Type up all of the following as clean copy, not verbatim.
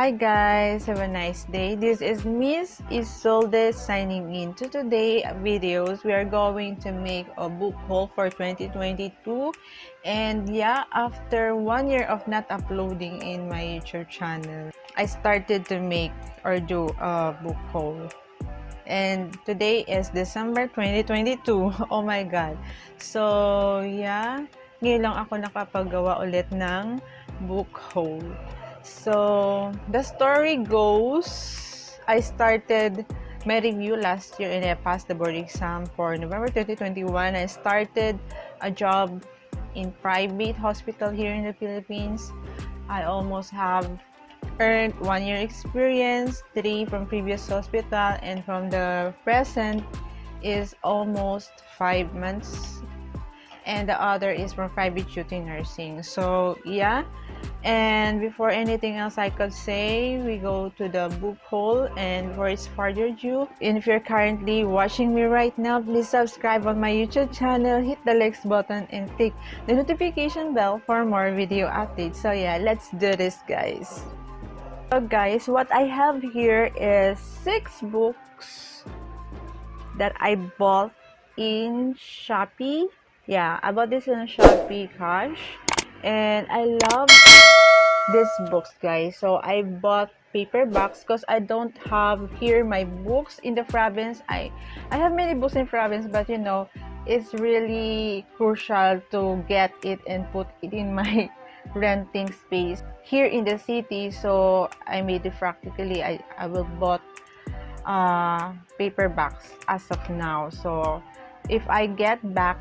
Hi guys, have a nice day. This is Miss Isolde signing in. To today videos, we are going to make a book haul for 2022. And yeah, after 1 year of not uploading in my YouTube channel, I started to make or do a book haul. And today is December 2022. Oh my God. So yeah, ngayon lang ako nakapagawa ulit ng book haul. So, the story goes, I started my review last year and I passed the board exam for November 2021. I started a job in private hospital here in the Philippines. I almost have earned 1 year experience, 3 from previous hospital, and from the present is almost 5 months. And the other is from private duty nursing. So, yeah. And before anything else I could say, we go to the book haul. And before it's further ado, and if you're currently watching me right now, please subscribe on my YouTube channel, hit the likes button, and click the notification bell for more video updates. So yeah, let's do this, guys. So guys, what I have here is 6 books that I bought in Shopee. Yeah, I bought this in Shopee Cash. And I love these books, guys. So I bought paperbacks because I don't have here my books in the province. I have many books in province, but you know, it's really crucial to get it and put it in my renting space here in the city. So I made it practically. I will bought paperbacks as of now. So if I get back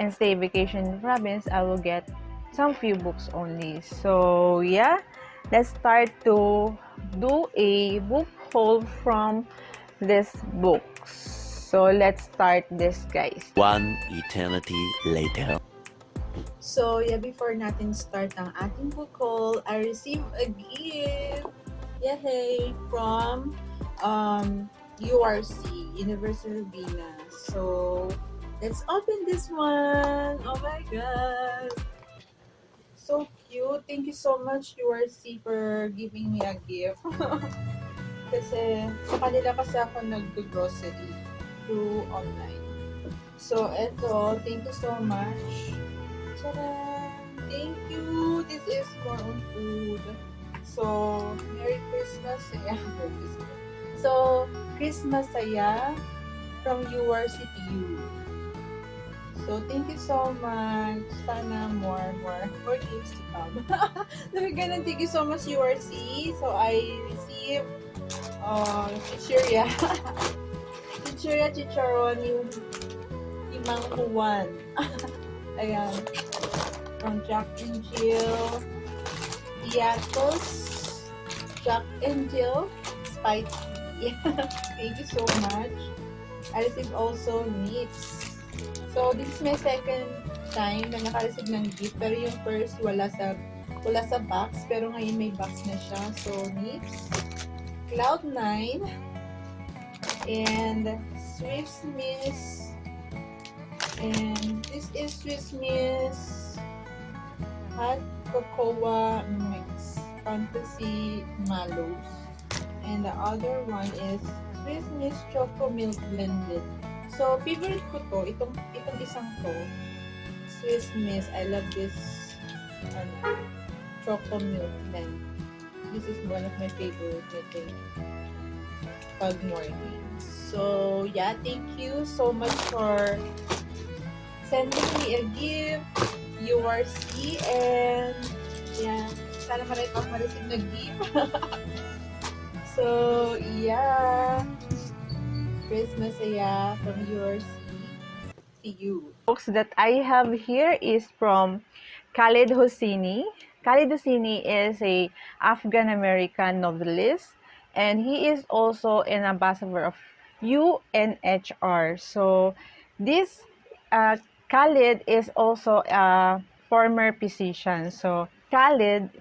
and stay vacation in the province, I will get some few books only. So yeah, let's start to do a book haul from this books. So let's start this, guys. One eternity later. So yeah, before natin start ang ating book haul, I received a gift. Yay! From URC, University of Venus. So let's open this one. Oh my God! So cute. Thank you so much, URC, for giving me a gift. Kasi sa kanila kasi ako nag-grocery through online. So, eto. Thank you so much. Tara! Thank you! This is more on food. So, Merry Christmas. Yeah, Merry Christmas. So, Christmas saya from URC to you. So, thank you so much. Sana more games to come. Ganun, thank you so much, URC. So, I received chichirya. Chichirya, chicharon, yung Mang Juan. Ayan. From Jack and Jill. Iatos. Jack and Jill. Spicy. Thank you so much. I received also nips. So, this is my second time na naka-receive ng gift. Pero yung first, wala sa box. Pero ngayon may box na siya. So, nips. Cloud9. And Swiss Miss. And this is Swiss Miss Hot Cocoa Mix. Fantasy Mallows. And the other one is Swiss Miss Choco Milk Blended. So, favorite ko to, itong isang to, Swiss Miss. I love this Choco Milk Blend. This is one of my favorite, I think, pag morning. So, yeah, thank you so much for sending me a gift, URC, and yeah, sana marami pang ma-receive na gift. So, yeah. Christmas saya from URC to you. Books that I have here is from Khaled Hosseini. Khaled Hosseini is a Afghan-American novelist, and he is also an ambassador of UNHR. So, this Khaled is also a former physician. So, Khaled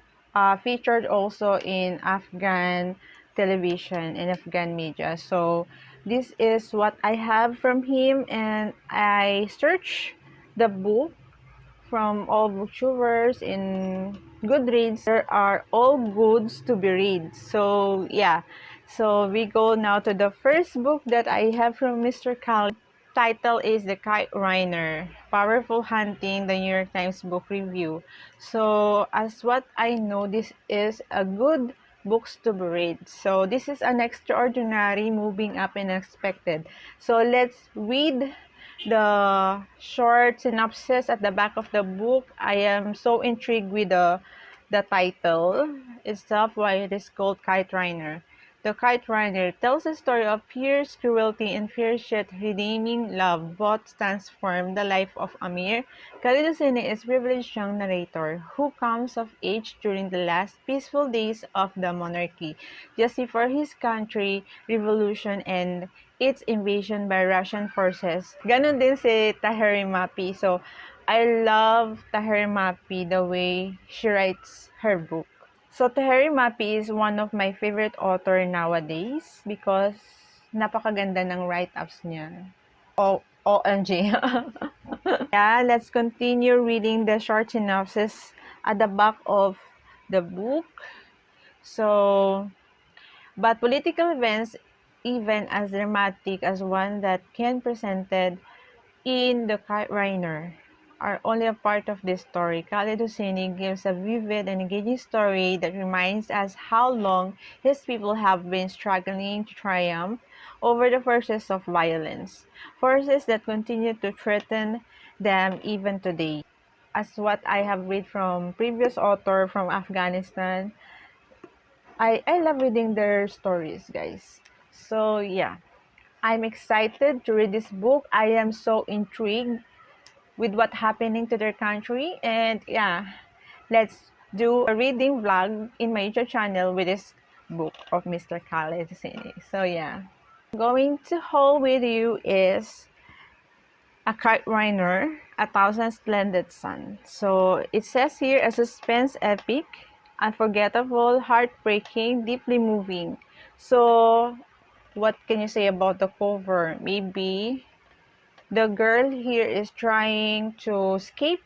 featured also in Afghan television and Afghan media. So, this is what I have from him, and I searched the book from all booktubers in Goodreads. There are all goods to be read. So yeah, so we go now to the first book that I have from Mr. Khalid. Title is The Kite Runner, Powerful Hunting, the New York Times Book Review. So as what I know, this is a good books to be read. So this is an extraordinary, moving up and unexpected. So let's read the short synopsis at the back of the book. I am so intrigued with the title itself, why it is called Kite Runner. The Kite Runner tells a story of fierce cruelty and fierce yet redeeming love. Both transform the life of Amir. Khalid is a privileged young narrator who comes of age during the last peaceful days of the monarchy, just before his country revolution and its invasion by Russian forces. Ganon din si Taheri Mapi. So, I love Taheri Mapi the way she writes her book. So, Taheri Mapi is one of my favorite author nowadays because napakaganda ng write-ups niya. OMG. Yeah, let's continue reading the short synopsis at the back of the book. So, but political events, even as dramatic as one that Ken presented in The Kite Runner, are only a part of this story. Khaled Hosseini gives a vivid and engaging story that reminds us how long his people have been struggling to triumph over the forces of violence, forces that continue to threaten them even today. As what I have read from previous author from Afghanistan, I love reading their stories, guys. So yeah, I'm excited to read this book. I am so intrigued with what happening to their country, and yeah, let's do a reading vlog in my YouTube channel with this book of Mr. Khaled Hosseini. So yeah, going to haul with you is A Kite Runner, A Thousand Splendid Sun. So it says here a suspense epic, unforgettable, heartbreaking, deeply moving. So what can you say about the cover? Maybe the girl here is trying to escape.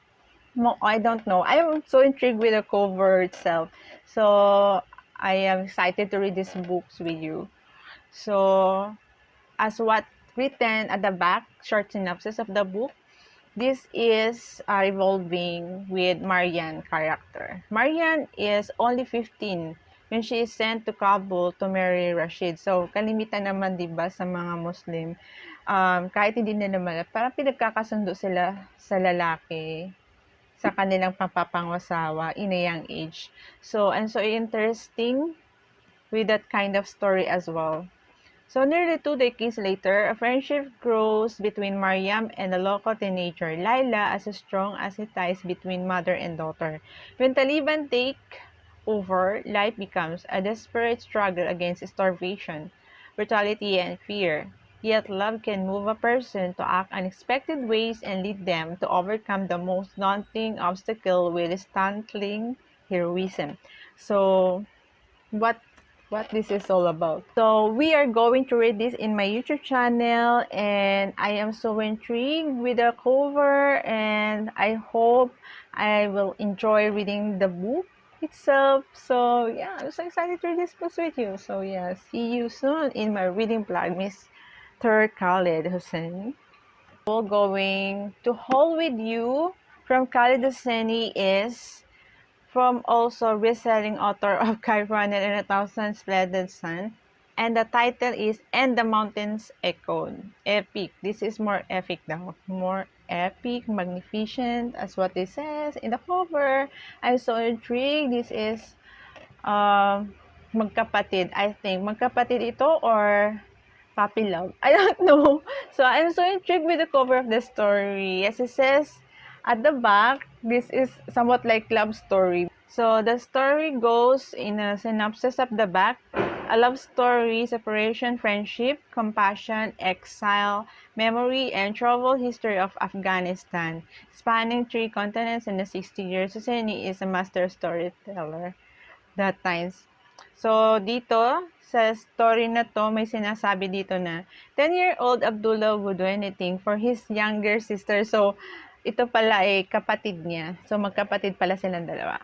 I don't know. I am so intrigued with the cover itself. So I am excited to read these books with you. So as what written at the back, short synopsis of the book, this is revolving with Marian character. Marian is only 15 when she is sent to Kabul to marry Rashid. So, kalimitan naman 'di ba sa mga Muslim, kahit hindi nila parang pinagkakasundo sila sa lalaki sa kanilang papapangasawa in a young age. So, and so interesting with that kind of story as well. So nearly 2 decades later, a friendship grows between Mariam and a local teenager, Laila, as strong as the ties between mother and daughter. When Taliban take over, life becomes a desperate struggle against starvation, brutality, and fear. Yet love can move a person to act unexpected ways and lead them to overcome the most daunting obstacle with stunning heroism. So, what this is all about. So we are going to read this in my YouTube channel, and I am so intrigued with the cover, and I hope I will enjoy reading the book itself. So yeah, I'm so excited to read this book with you. So yeah, see you soon in my reading vlog, Mr. Khaled Hosseini. Going to haul with you from Khaled Hosseini is from also reselling author of Caravan and a Thousand Splendid Sun. And the title is And the Mountains Echoed. Epic. This is more epic now. More epic, magnificent, as what it says in the cover. I'm so intrigued. This is magkapatid, I think. Magkapatid ito or puppy love. I don't know. So I'm so intrigued with the cover of the story. As it says at the back, this is somewhat like love story. So the story goes in a synopsis of the back. A love story, separation, friendship, compassion, exile, memory, and travel history of Afghanistan. Spanning 3 continents in the 60 years, Hosseini is a master storyteller that times. So, dito, sa story na to, may sinasabi dito na 10-year-old Abdullah would do anything for his younger sister. So, ito pala ay kapatid niya. So, magkapatid pala silang dalawa.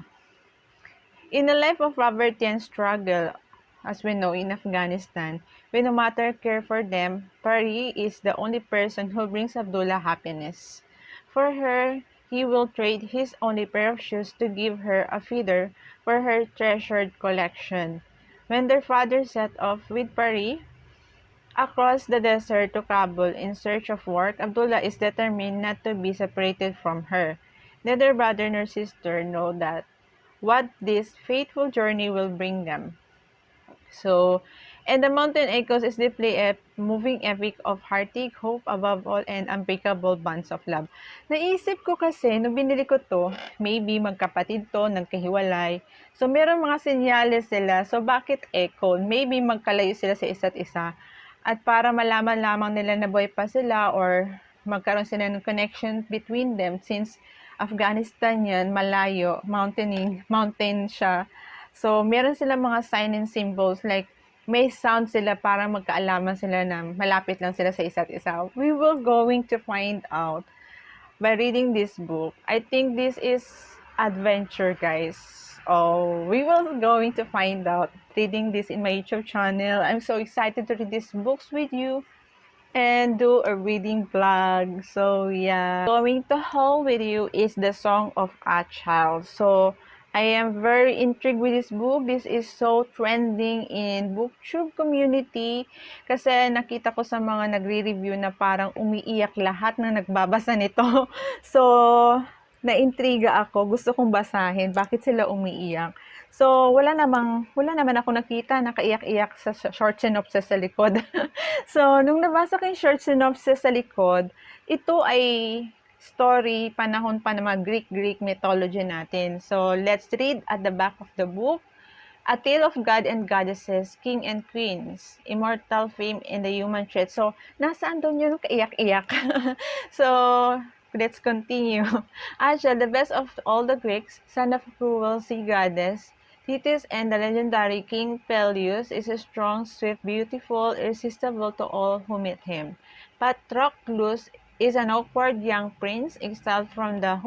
In a life of poverty and struggle, as we know, in Afghanistan, we no matter care for them, Pari is the only person who brings Abdullah happiness. For her, he will trade his only pair of shoes to give her a feeder for her treasured collection. When their father set off with Pari across the desert to Kabul in search of work, Abdullah is determined not to be separated from her. Neither brother nor sister know that what this fateful journey will bring them. So, and the mountain echoes is deeply a moving epic of heartache, hope above all, and unbreakable bonds of love. Naisip ko kasi, nung binili ko to, maybe magkapatid to, nagkahiwalay. So, meron mga senyales sila. So, bakit echo? Maybe magkalayo sila sa isa't isa. At para malaman lamang nila na buhay pa sila or magkaroon sila ng connection between them since Afghanistan yan, malayo, mountain siya. So, meron silang mga sign and symbols like may sound sila para magkaalaman sila na malapit lang sila sa isa't isa. We will going to find out by reading this book. I think this is adventure, guys. Oh, we will going to find out reading this in my YouTube channel. I'm so excited to read these books with you and do a reading vlog. So yeah, going to haul with you is the Song of a Child. So I am very intrigued with this book. This is so trending in booktube community kasi nakita ko sa mga nagre-review na parang umiiyak lahat na nagbabasa nito. So naintriga ako, gusto kong basahin bakit sila umiiyak. So wala naman ako nakita nakaiyak-iyak sa short synopsis sa likod. So nung nabasa ko yung short synopsis sa likod, ito ay story panahon pa ng mga Greek mythology natin. So let's read at the back of the book. A tale of God and goddesses, king and queens, immortal fame in the human trait. So, nasaan daw yun kaiyak-iyak? So, let's continue. Aja, the best of all the Greeks, son of a cruel sea goddess, Thetis and the legendary King Peleus is strong, swift, beautiful, irresistible to all who meet him. Patroclus is an awkward young prince exiled from his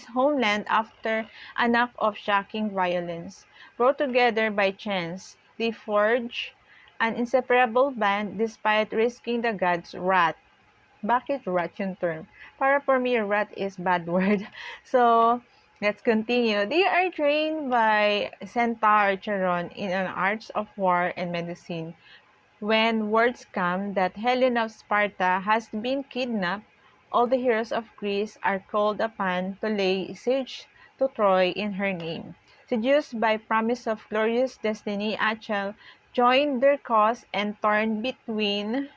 homeland after an act of shocking violence. Brought together by chance, they forge an inseparable band despite risking the gods' wrath. Bakit wrath yung term? Para for me, wrath is bad word. So, let's continue. They are trained by Centaur Charon in an arts of war and medicine. When words come that Helena of Sparta has been kidnapped, all the heroes of Greece are called upon to lay siege to Troy in her name. Seduced by promise of glorious destiny, Achel joined their cause and torn between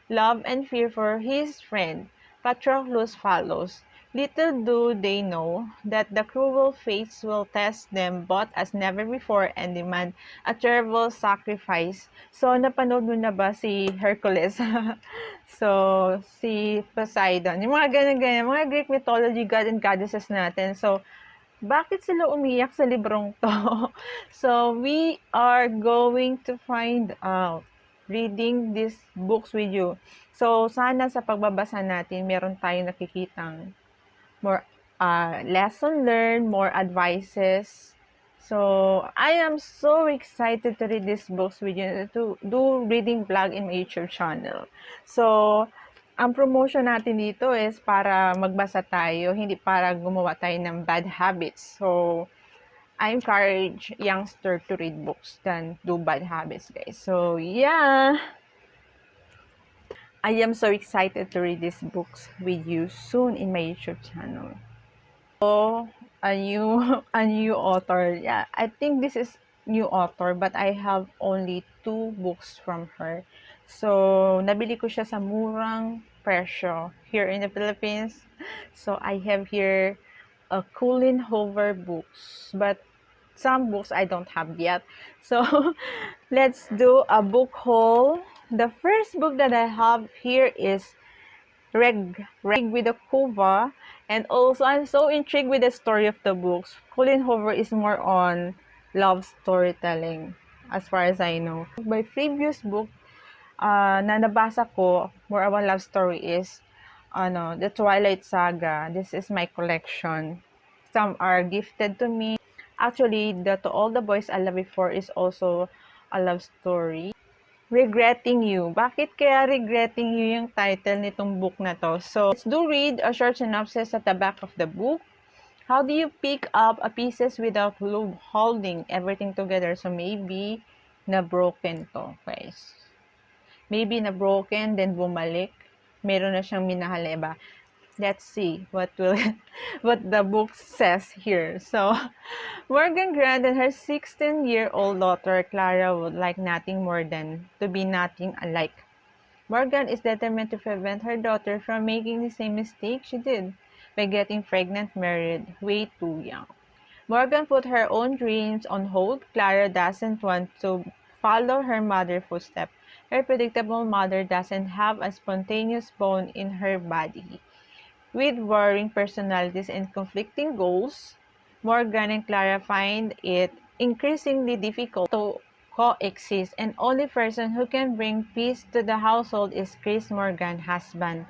love and fear for his friend. Patroclus follows. Little do they know that the cruel fates will test them both as never before and demand a terrible sacrifice. So, napanood mo na ba si Hercules? So, si Poseidon. Yung mga ganyan-ganyan, mga Greek mythology god and goddesses natin. So, bakit sila umiyak sa librong to? So, we are going to find out reading these books with you. So, sana sa pagbabasa natin, meron tayong nakikitang more lesson learned, more advices. So, I am so excited to read these books with you, to do reading vlog in my YouTube channel. So, ang promotion natin dito is para magbasa tayo, hindi para gumawa tayo ng bad habits. So, I encourage youngster to read books than do bad habits, guys. So, yeah. I am so excited to read these books with you soon in my YouTube channel. So, a new author. Yeah, I think this is new author, but I have only 2 books from her. So, nabili ko siya sa murang presyo here in the Philippines. So, I have here a Colin Hoover books, but some books I don't have yet. So, let's do a book haul. The first book that I have here is Reg with the Kuva, and also I'm so intrigued with the story of the books. Colin Hoover is more on love storytelling, as far as I know. My previous book na nabasa ko, more about love story, is the Twilight Saga. This is my collection. Some are gifted to me. Actually, the To All the Boys I Loved Before is also a love story. Regretting You. Bakit kaya Regretting You yung title nitong book na to? So, let's do read a short synopsis at the back of the book. How do you pick up a pieces without holding everything together? So, maybe na broken to, guys. Maybe na broken, then bumalik. Meron na siyang minahal na iba. Let's see what what the book says here. So, Morgan Grant and her 16-year-old daughter Clara would like nothing more than to be nothing alike. Morgan is determined to prevent her daughter from making the same mistake she did by getting pregnant married way too young. Morgan put her own dreams on hold. Clara doesn't want to follow her mother's footsteps. Her predictable mother doesn't have a spontaneous bone in her body. With warring personalities and conflicting goals, Morgan and Clara find it increasingly difficult to coexist, and only person who can bring peace to the household is Chris Morgan's husband,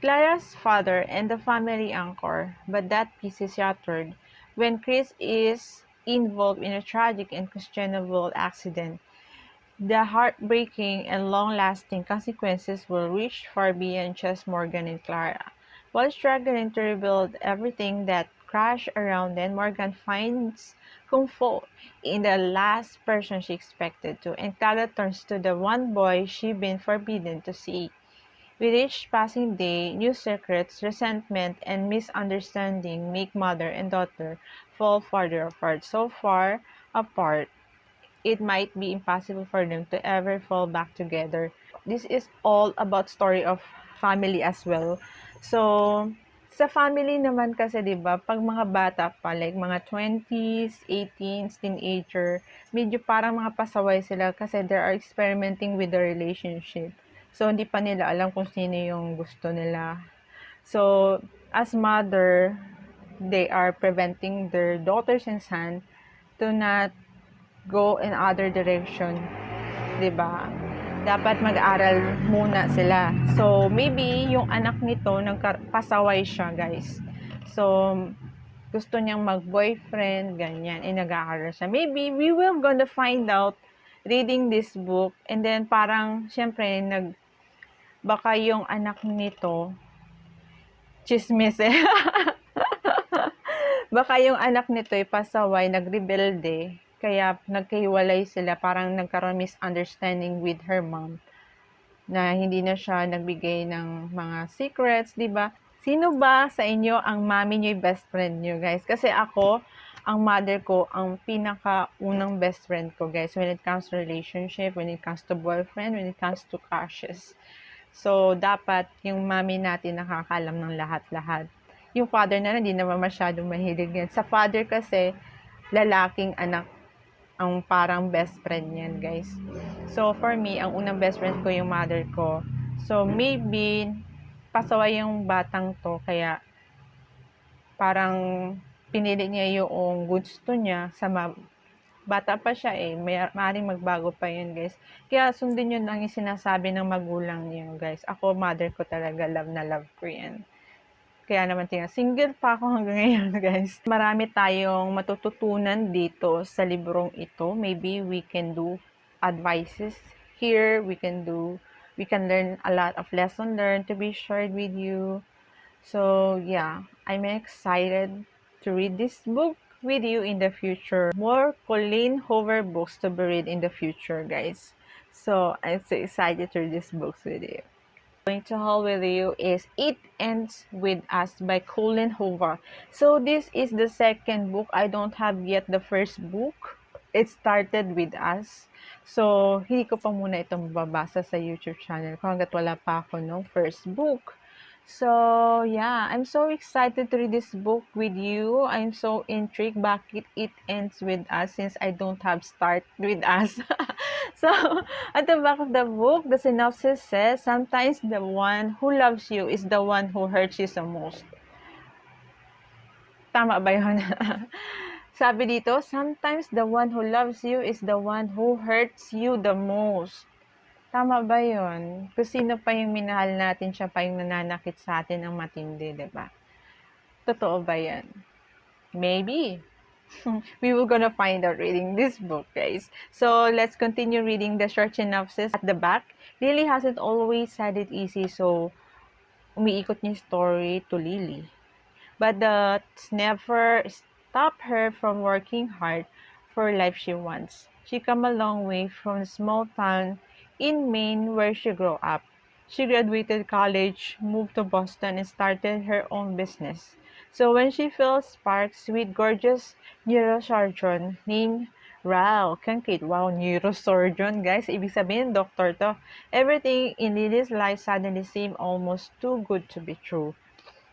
Clara's father and the family anchor. But that peace is shattered when Chris is involved in a tragic and questionable accident. The heartbreaking and long-lasting consequences will reach far beyond just Morgan and Clara. While struggling to rebuild everything that crashed around them, Morgan finds comfort in the last person she expected to, and Clara turns to the one boy she'd been forbidden to see. With each passing day, new secrets, resentment, and misunderstanding make mother and daughter fall farther apart, so far apart it might be impossible for them to ever fall back together. This is all about story of family as well. So, sa family naman kasi 'di ba, pag mga bata pa like mga 20s, 18s, teenager, medyo parang mga pasaway sila kasi they are experimenting with the relationship. So, hindi pa nila alam kung sino yung gusto nila. So, as mother, they are preventing their daughters and son to not go in other direction, 'di ba? Dapat mag-aral muna sila. So, maybe yung anak nito pasaway siya, guys. So, gusto niyang mag-boyfriend, ganyan, nag-aaral siya. Maybe we will gonna find out reading this book and then parang syempre baka yung anak nito chismis eh. Baka yung anak nito ay pasaway, nagrebelde, kaya nagkahiwalay sila, parang nagkaroon misunderstanding with her mom, na hindi na siya nagbigay ng mga secrets, di ba? Sino ba sa inyo ang mami niyo, best friend niyo, guys? Kasi ako, ang mother ko, ang pinaka-unang best friend ko, guys, when it comes to relationship, when it comes to boyfriend, when it comes to crushes. So, dapat yung mami natin nakakalam ng lahat-lahat. Yung father na hindi naman masyadong mahilig yan. Sa father kasi, lalaking anak ang parang best friend yan, guys. So, for me, ang unang best friend ko yung mother ko. So, maybe, pasaway yung batang to, kaya parang pinili niya yung gusto niya sa bata pa siya eh, maaaring magbago pa yun, guys. Kaya sundin yun lang yung sinasabi ng magulang niyo, guys. Ako, mother ko talaga, love na love ko yan. Kaya naman single pa ako hanggang ngayon, guys. Marami tayong matututunan dito sa librong ito. Maybe we can do advices here. We can learn a lot of lesson learned to be shared with you. So, yeah, I'm excited to read this book with you in the future. More Colleen Hoover books to be read in the future, guys. So, I'm so excited to read these books with you. Going to haul with you is It Ends With Us by Colleen Hoover. So this is the second book. I don't have yet the first book. It started with us. So, hindi ko pa muna itong babasa sa YouTube channel ko hanggat wala pa ako ng first book. So, yeah, I'm so excited to read this book with you. I'm so intrigued bakit it ends with us since I don't have start with us. So, at the back of the book, the synopsis says, sometimes the one who loves you is the one who hurts you the most. Tama ba yun? Sabi dito, sometimes the one who loves you is the one who hurts you the most. Tama ba yun? Kung sino pa yung minahal natin, siya pa yung nananakit sa atin ng matindi, 'di ba? Totoo ba yan? Maybe. We will gonna find out reading this book, guys. So let's continue reading the short synopsis at the back. Lily hasn't always had it easy, so umiikot niya story to Lily. But that's never stopped her from working hard for life she wants. She come a long way from a small town in Maine where she grew up. She graduated college, moved to Boston, and started her own business. So when she feels sparks with gorgeous neurosurgeon named Ral Kankit, wow, neurosurgeon, guys, ibig sabihin, doctor to. Everything in Lily's life suddenly seemed almost too good to be true.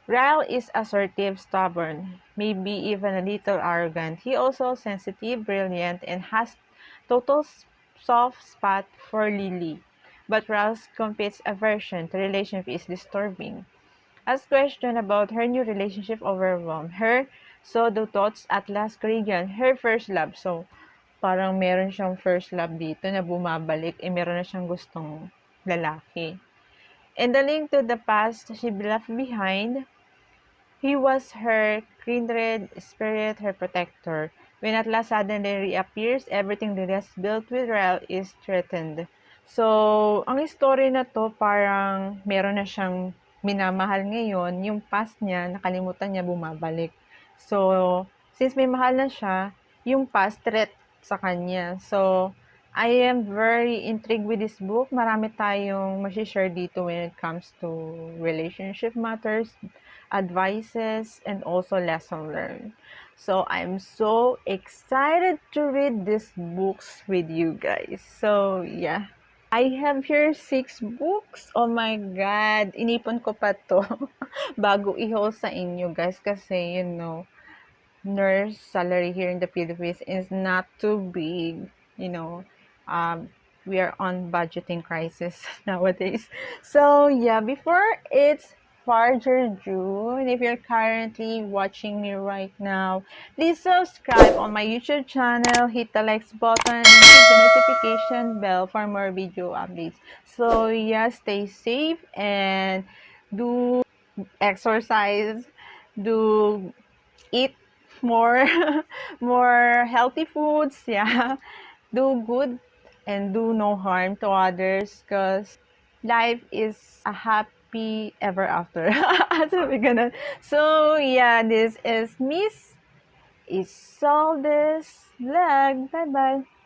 Ryle is assertive, stubborn, maybe even a little arrogant. He also sensitive, brilliant, and has total soft spot for Lily. But Ryle's competes aversion to relationship is disturbing. As question about her new relationship overwhelmed her, so do thoughts at last Korean, her first love. So, parang meron siyang first love dito na bumabalik, meron na siyang gustong lalaki. And the link to the past she left behind. He was her kindred spirit, her protector. When at last suddenly reappears, everything that is built with Rel is threatened. So, ang story na to, parang meron na siyang minamahal ngayon, yung past niya, nakalimutan niya, bumabalik. So, since may mahal na siya, yung past threat sa kanya. So, I am very intrigued with this book. Marami tayong share dito when it comes to relationship matters, advices, and also lesson learned. So I'm so excited to read these books with you guys. So yeah. I have here 6 books. Oh my God. Inipon ko pa to bago i-haul sa inyo guys kasi nurse salary here in the Philippines is not too big. You know, um, we are on budgeting crisis nowadays. So yeah, before it's farther due, and if you're currently watching me right now, please subscribe on my YouTube channel, hit the likes button, and hit the notification bell for more video updates. So yeah, stay safe and do exercise, do eat more more healthy foods, yeah, do good and do no harm to others because life is a happy ever after. So we're gonna so yeah, this is Miss Isolde's vlog. Bye bye.